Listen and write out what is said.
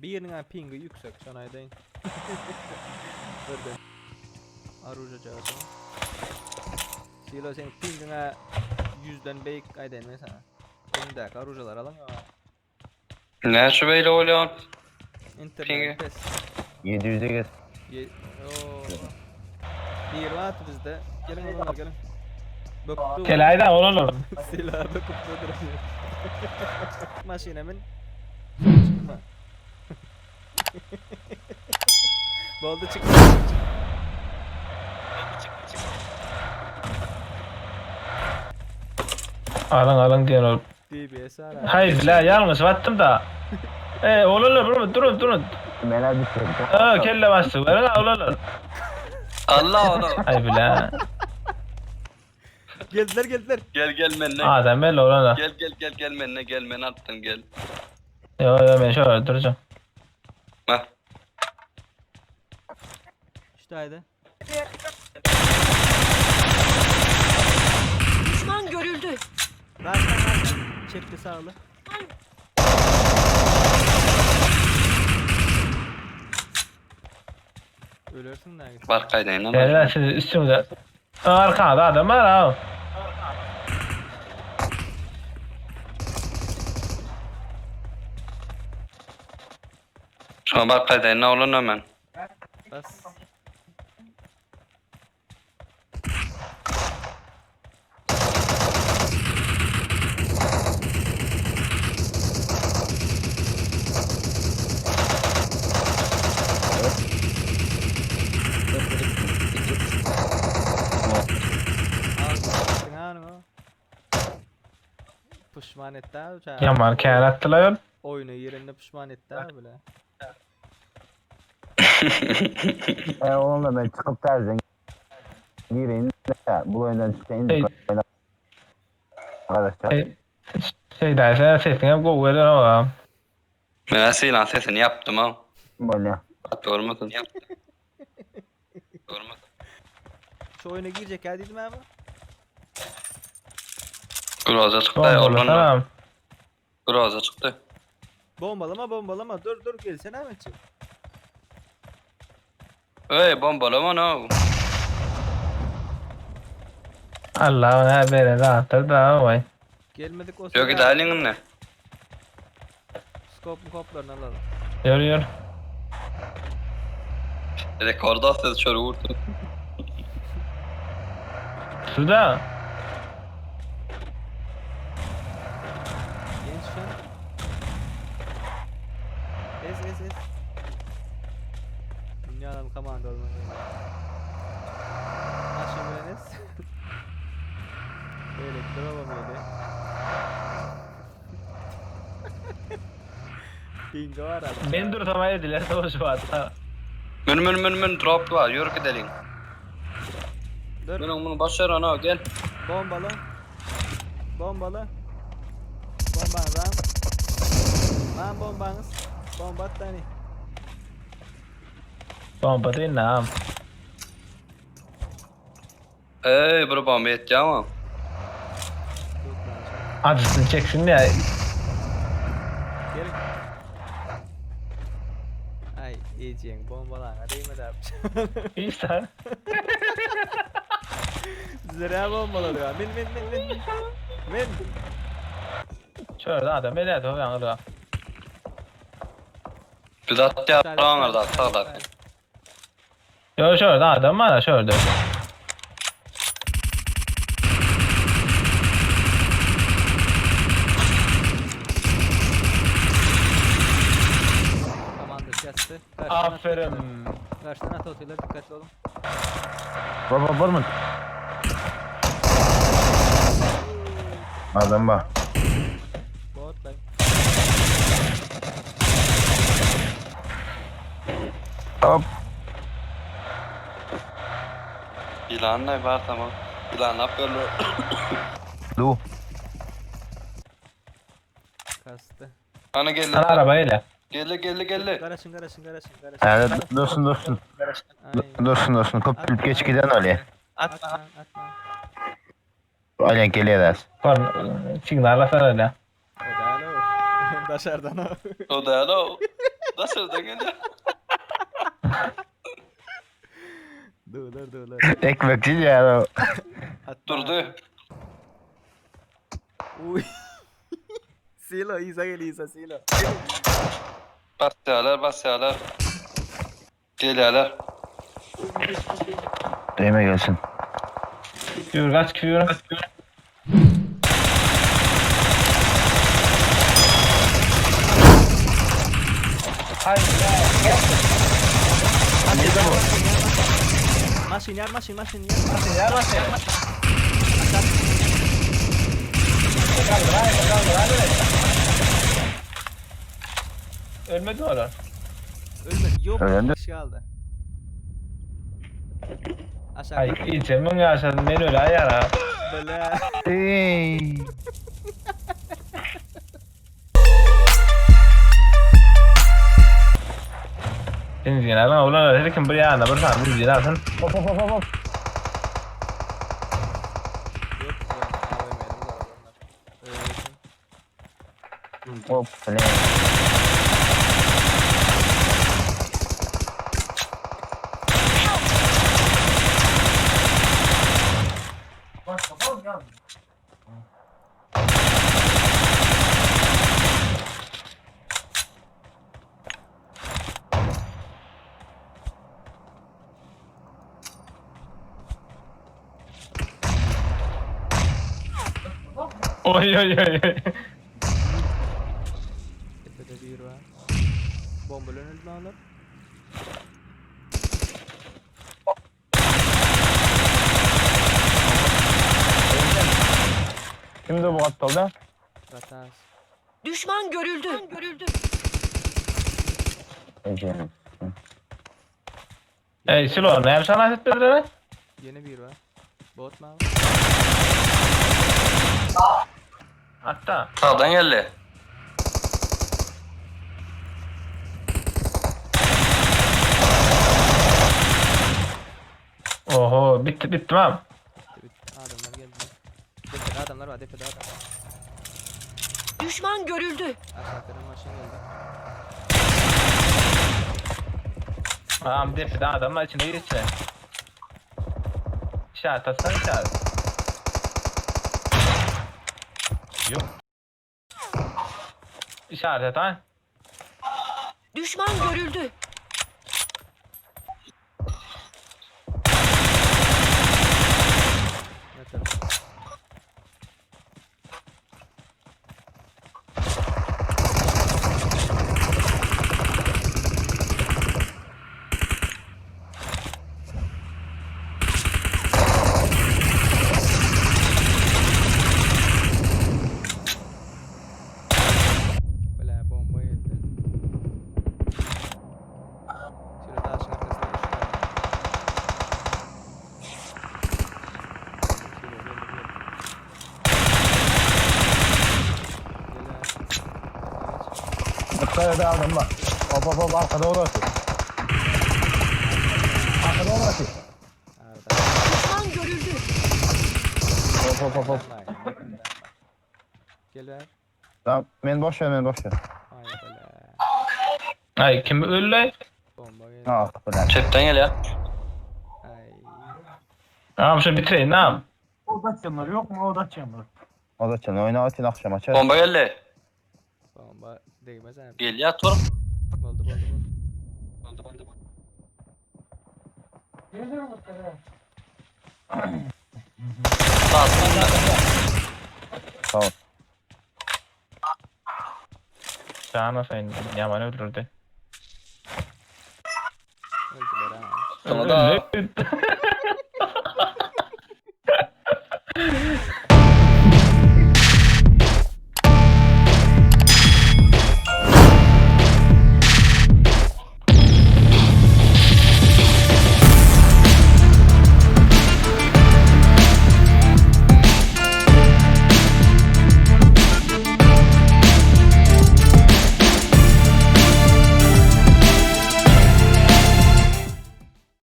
Birinin pingi yüksek şanaydayın. Birden. Arıca cağızı. Silo senin pingine 100'den beyik aydan mesela. Önündeki arıcalar alın ya. Ne şu böyle oluyor? İnternet pes. 700'e gel. Bir var bizde. Gelin oğlum gelin. Böktü. Kelayda olur. Silah böküp duruyor. Maşinemin çıkma. Boldu çıktı. Alın diyor. DBS ara. Hayır la yanlış battım da. Olur durun. Meral düşürdü. Kelle bastı. Olur. Allah Allah. Hayır la. Geldiler. Gel benimle. Adam belli olan. Gel benimle gel ben attım gel. Yo ben şöyle duracağım. Bak. İşte haydi. Düşman görüldü. Ver. Çekti sağlı. Ölürsün de. Barkay'dayım ama. Gel siz üstümüze. Arkada adam var ha. Şu an Barkay'dayım ne olur hemen. Bas. Pişman etti abi. Yaman kâr attılar. Oyunu yerinde pişman etti abi bile. Onunla ben çıkıp terzen gireyim de bu oyundan çıkayım. Arkadaşlar. Şey derse sesini hep kovuyor ama. Ben silah sesini yaptım ha. Böyle. Doğru musun? Şu oyuna girecek ya dedim abi. Groza çıktı Bombalı oğlum. tamam. Groza çıktı. Bombalama. Dur gelsene Ahmetciğim. Bombalama ne? Allah'ın haberi rahattır da vay. Gelmedik o Yok sırada. gidelim ne? Skoplarını alalım. Yürüyor. Rekorda ses şöyle vurdu. Şurada. Genç şu an. Ez. Dünyanın komando olmalı. Aşağı biriniz. Böyle duralım öyle. Bingo var abi. Ben durtamayı diler savaşı var. Mün drop var yürü gidelim. Dur. Ben bunu başar ana gel. Bombalı. Bombanız. Lan bombanız. Bomba at tane. Bomba değil nam. Bura bomba etti ama. Yok lan. Acısını çeksin ya. Gelin. Ay yiyeceğin bombalarına değmedi abi. İşte. Zira bombaları ya. Min. Şöyle adam öyle de o yanında. Bir de attı yapılan orada sağda. Yo şöyle adam var şöyle. Tamamdır kesti. Aferin. Karşıdan at atıyorlar dikkatli olun. Baba var mı? Adam bak. Bot lan. Hop. İlan ne var tamam. İlan ne yapıyorlar? Du. Kastı. Ana geldi. Sana arabayla. Geldi. Garajın. Evet dursun. Ay. Dursun. Kopilip geç giden öyle. Atma. Öyle geliyor ders. Signal sana öyle. O da alo. Daşardan o. O da öyle o. Dışarıdan geliyor. Dur. Ekmekçi ya. Hatta- Durdu. Uy. Silo, İsa gel İsa Silo. Basyalar. Geliyorlar. Değme gelsin. Küfür kaç küfür. Hayır. Maşin yer. Ya bak ya. Ölmedi mi oğlum? Ölmedi. Yok. Ölendi. Bir kişi kaldı. Aşağı. Ay içemin yaşadım ben öyle ayar ha. Böyle. Hey. Deniz gene lan ulan her kim buraya ana bir tane bir alsın. Hop. Yok. AVM'de bu Hop. Öyle. Oy. Tepede bir var. Bombalı önüldü alır. Şimdi bu kat oldu. Ratas. Düşman görüldü. Ecelim. Ey Silo ne yapsan aset bedre? Yeni bir var. Bot mu abi? Hatta. Sağdan geldi. Oho bitti tamam. Adamlar geldi. Tepede adamlar var. Düşman görüldü. Aşağıdan maşin geldi. Tamam depi daha adamlar içine gir içine. İşaret atsan işaret. Yok. İşaret et ha. Düşman görüldü. Ne tarafı? Böyle bomba yedi. Şöyle taşın arkasına düştü. Şöyle gel. Mutlaka da adam var. Hop arkada orası. Arkada orası. Düşman görüldü. Hop. Gel ver. Tamam ben boş ver. Ay böyle. Ay kim öldü? Bomba geldi. Ah bırak. Çepten geliyor. Ay. Tamam şu bitireyim tamam. O da çalın. Oyna atın akşam açar. Bomba geldi. Bomba değmez abi. Geliyor tur. Oldu. Sağdan. Sağ ol. Canı sen yaman öldürdü. Öldüler ha. Sonra da Öldü.